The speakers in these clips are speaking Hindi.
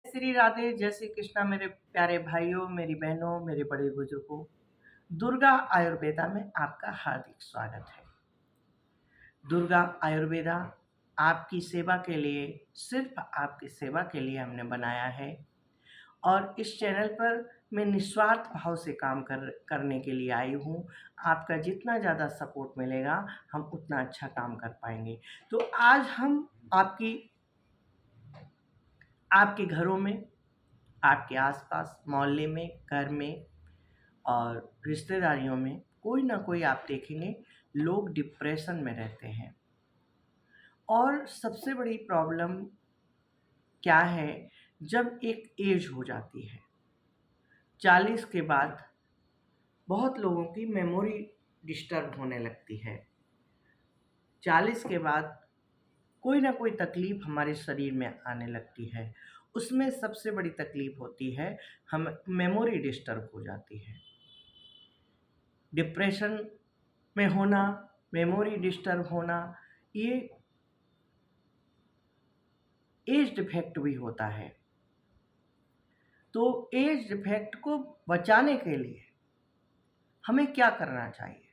श्री राधे, जय श्री कृष्णा मेरे प्यारे भाइयों, मेरी बहनों, मेरे बड़े बुजुर्गों। दुर्गा आयुर्वेदा में आपका हार्दिक स्वागत है। दुर्गा आयुर्वेदा आपकी सेवा के लिए, सिर्फ आपकी सेवा के लिए हमने बनाया है और इस चैनल पर मैं निस्वार्थ भाव से काम करने के लिए आई हूँ। आपका जितना ज़्यादा सपोर्ट मिलेगा, हम उतना अच्छा काम कर पाएंगे। तो आज हम आपके घरों में, आपके आसपास, मोहल्ले में, घर में और रिश्तेदारियों में कोई ना कोई आप देखेंगे लोग डिप्रेशन में रहते हैं। और सबसे बड़ी प्रॉब्लम क्या है, जब एक एज हो जाती है 40 के बाद बहुत लोगों की मेमोरी डिस्टर्ब होने लगती है। 40 के बाद कोई ना कोई तकलीफ हमारे शरीर में आने लगती है। उसमें सबसे बड़ी तकलीफ होती है, हम मेमोरी डिस्टर्ब हो जाती है। डिप्रेशन में होना, मेमोरी डिस्टर्ब होना, ये एज डिफेक्ट भी होता है। तो एज डिफेक्ट को बचाने के लिए हमें क्या करना चाहिए?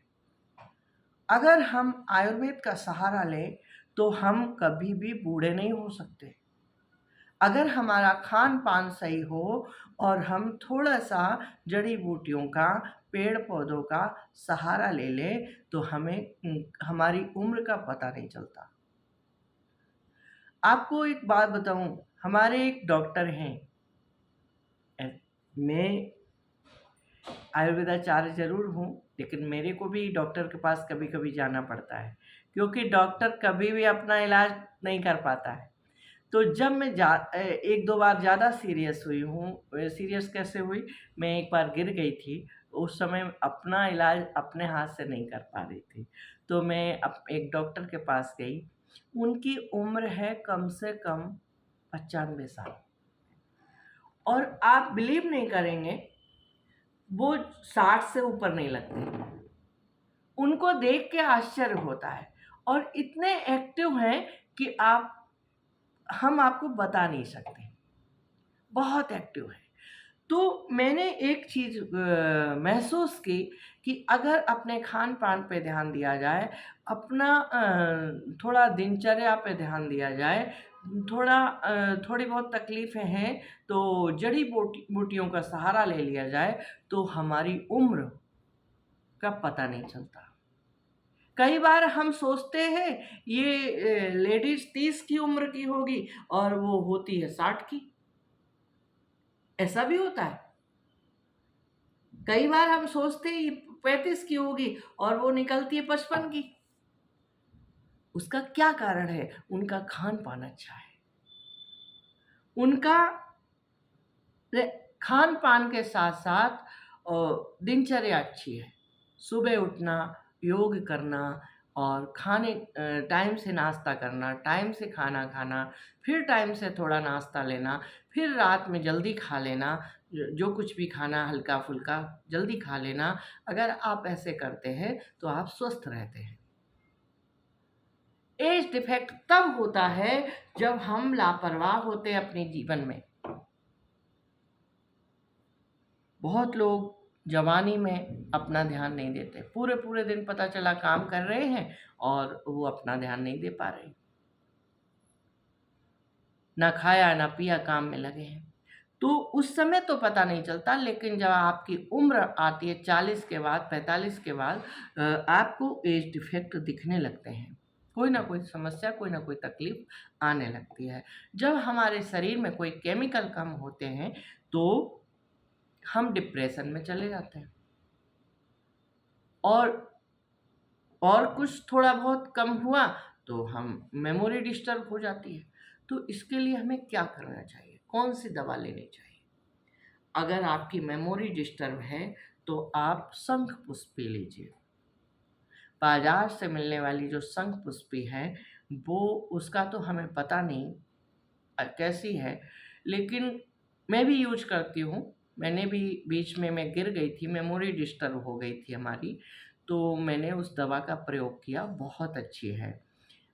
अगर हम आयुर्वेद का सहारा लें तो हम कभी भी बूढ़े नहीं हो सकते। अगर हमारा खान पान सही हो और हम थोड़ा सा जड़ी बूटियों का, पेड़ पौधों का सहारा ले लें तो हमें हमारी उम्र का पता नहीं चलता। आपको एक बात बताऊं, हमारे एक डॉक्टर हैं। मैं आयुर्वेदाचार्य ज़रूर हूँ, लेकिन मेरे को भी डॉक्टर के पास कभी-कभी जाना पड़ता है, क्योंकि डॉक्टर कभी भी अपना इलाज नहीं कर पाता है। तो जब मैं 1-2 बार ज़्यादा सीरियस हुई हूँ, सीरियस कैसे हुई, मैं एक बार गिर गई थी, उस समय अपना इलाज अपने हाथ से नहीं कर पा रही थी। तो मैं एक डॉक्टर के पास गई, उनकी उम्र है कम से कम 95 साल और आप बिलीव नहीं करेंगे, वो 60 से ऊपर नहीं लगते। उनको देख के आश्चर्य होता है और इतने एक्टिव हैं कि हम आपको बता नहीं सकते, बहुत एक्टिव है। तो मैंने एक चीज़ महसूस की कि अगर अपने खान-पान पे ध्यान दिया जाए, अपना थोड़ा दिनचर्या पे ध्यान दिया जाए, थोड़ी बहुत तकलीफ़ें हैं तो जड़ी बूटियों का सहारा ले लिया जाए, तो हमारी उम्र का पता नहीं चलता। कई बार हम सोचते हैं ये लेडीज़ 30 की उम्र की होगी और वो होती है 60 की। ऐसा भी होता है। कई बार हम सोचते हैं ये 35 की होगी और वो निकलती है 55 की। उसका क्या कारण है? उनका खान-पान अच्छा है। उनका रे खान-पान के साथ-साथ दिनचर्या अच्छी है। सुबह उठना, योग करना और टाइम से नाश्ता करना, टाइम से खाना खाना, फिर टाइम से थोड़ा नाश्ता लेना, फिर रात में जल्दी खा लेना, जो कुछ भी खाना हल्का-फुल्का जल्दी खा लेना। अगर आप ऐसे करते हैं, तो आप स्वस्थ रहते हैं। एज डिफेक्ट तब होता है, जब हम लापरवाह होते हैं अपने जीवन में। बहुत लोग जवानी में अपना ध्यान नहीं देते। पूरे-पूरे दिन पता चला काम कर रहे हैं और वो अपना ध्यान नहीं दे पा रहे। ना खाया, ना पिया, काम में लगे हैं। तो उस समय तो पता नहीं चलता, लेकिन जब आपकी उम्र आती है 40 के बाद, 45 के बाद आपको एज डिफेक्ट दिखने लगते हैं। कोई ना कोई समस्या, कोई ना कोई तकलीफ़ आने लगती है। जब हमारे शरीर में कोई केमिकल कम होते हैं, तो हम डिप्रेशन में चले जाते हैं। और कुछ थोड़ा बहुत कम हुआ तो हम मेमोरी डिस्टर्ब हो जाती है। तो इसके लिए हमें क्या करना चाहिए? कौन-सी दवा लेनी चाहिए? अगर आपकी मेमोरी डिस्टर्ब है तो आप शंखपुष्पी लीजिए। बाज़ार से मिलने वाली जो शंखपुष्पी है, वो उसका तो हमें पता नहीं कैसी है, लेकिन मैं भी यूज़ करती हूँ। मैंने भी बीच में मैं गिर गई थी, मेमोरी डिस्टर्ब हो गई थी हमारी, तो मैंने उस दवा का प्रयोग किया, बहुत अच्छी है।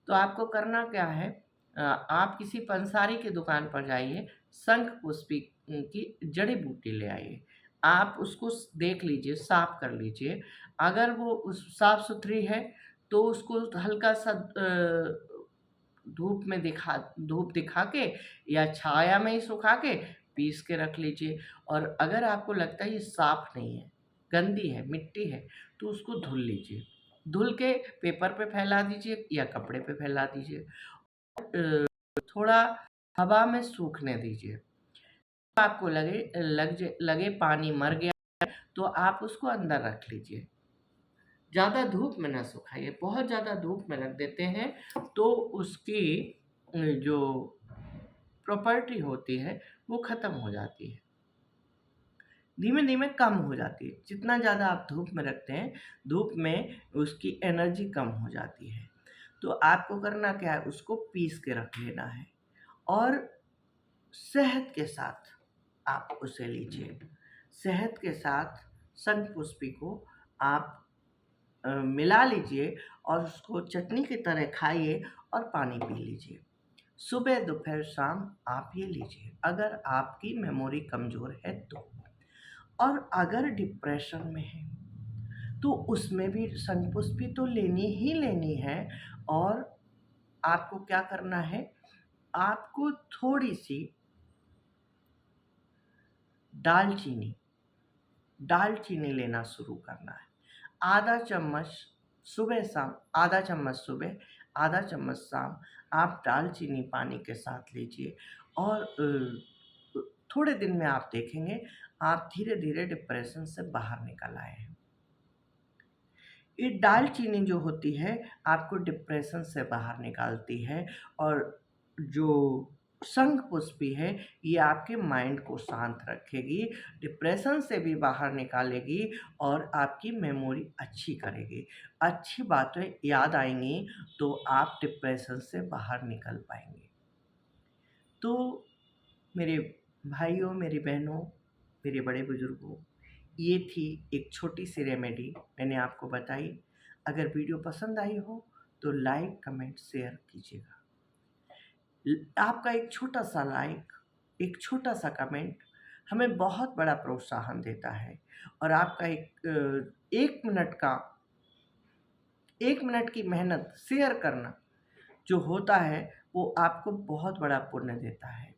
तो आपको करना क्या है, आप किसी पंसारी की दुकान पर जाइए, शंख पुष्पी की जड़ी बूटी ले आइए। आप उसको देख लीजिए, साफ कर लीजिए। अगर वो उस साफ सुथरी है तो उसको हल्का सा धूप दिखा के या छाया में ही सुखा के पीस के रख लीजिए। और अगर आपको लगता है ये साफ नहीं है, गंदी है, मिट्टी है, तो उसको धुल लीजिए। धुल के पेपर पे फैला दीजिए या कपड़े पे फैला दीजिए। थोड़ा हवा में सूखने दीजिए। आपको लगे पानी मर गया तो आप उसको अंदर रख लीजिए। ज़्यादा धूप में ना सुखाइए। बहुत ज़्यादा धूप में रख देते हैं तो उसकी जो प्रॉपर्टी होती है वो ख़त्म हो जाती है। धीमे-धीमे कम हो जाती है। जितना ज़्यादा आप धूप में रखते हैं, धूप में उसकी एनर्जी कम हो जाती है। तो आपको करना क्या है, उसको पीस के रख लेना है और शहद के साथ आप उसे लीजिए। शहद के साथ शंखपुष्पी को आप मिला लीजिए और उसको चटनी की तरह खाइए और पानी पी लीजिए। सुबह, दोपहर, शाम आप ये लीजिए, अगर आपकी मेमोरी कमज़ोर है तो। और अगर डिप्रेशन में है, तो उसमें भी शंखपुष्पी तो लेनी ही लेनी है। और आपको क्या करना है, आपको थोड़ी-सी दालचीनी दालचीनी लेना शुरू करना है। आधा चम्मच सुबह-शाम, आधा चम्मच सुबह, आधा चम्मच शाम आप दालचीनी पानी के साथ लीजिए और थोड़े दिन में आप देखेंगे आप धीरे-धीरे डिप्रेशन से बाहर निकल आए हैं। ये दालचीनी जो होती है आपको डिप्रेशन से बाहर निकालती है और जो शंखपुष्पी है ये आपके माइंड को शांत रखेगी, डिप्रेशन से भी बाहर निकालेगी और आपकी मेमोरी अच्छी करेगी। अच्छी बातें याद आएँगी तो आप डिप्रेशन से बाहर निकल पाएँगे। तो मेरे भाइयों, मेरी बहनों, मेरे बड़े बुजुर्गों, ये थी एक छोटी-सी रेमेडी मैंने आपको बताई। अगर वीडियो पसंद आई हो तो लाइक, कमेंट, शेयर कीजिएगा। आपका एक छोटा-सा लाइक, एक छोटा-सा कमेंट हमें बहुत बड़ा प्रोत्साहन देता है और आपका 1 मिनट का 1 मिनट की मेहनत शेयर करना जो होता है वो आपको बहुत बड़ा पुण्य देता है।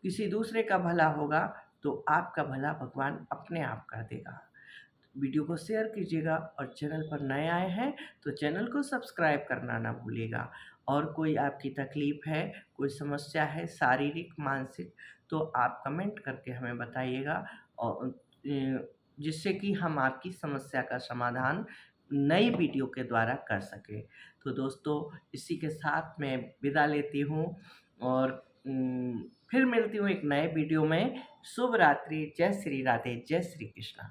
किसी दूसरे का भला होगा तो आपका भला भगवान अपने आप कर देगा। वीडियो को शेयर कीजिएगा और चैनल पर नए आए हैं तो चैनल को सब्सक्राइब करना ना भूलिएगा। और कोई आपकी तकलीफ़ है, कोई समस्या है शारीरिक, मानसिक, तो आप कमेंट करके हमें बताइएगा और जिससे कि हम आपकी समस्या का समाधान नई वीडियो के द्वारा कर सकें। तो दोस्तों इसी के साथ मैं विदा लेती हूँ और फिर मिलती हूँ एक नए वीडियो में। शुभ रात्रि, जय श्री राधे, जय श्री कृष्णा।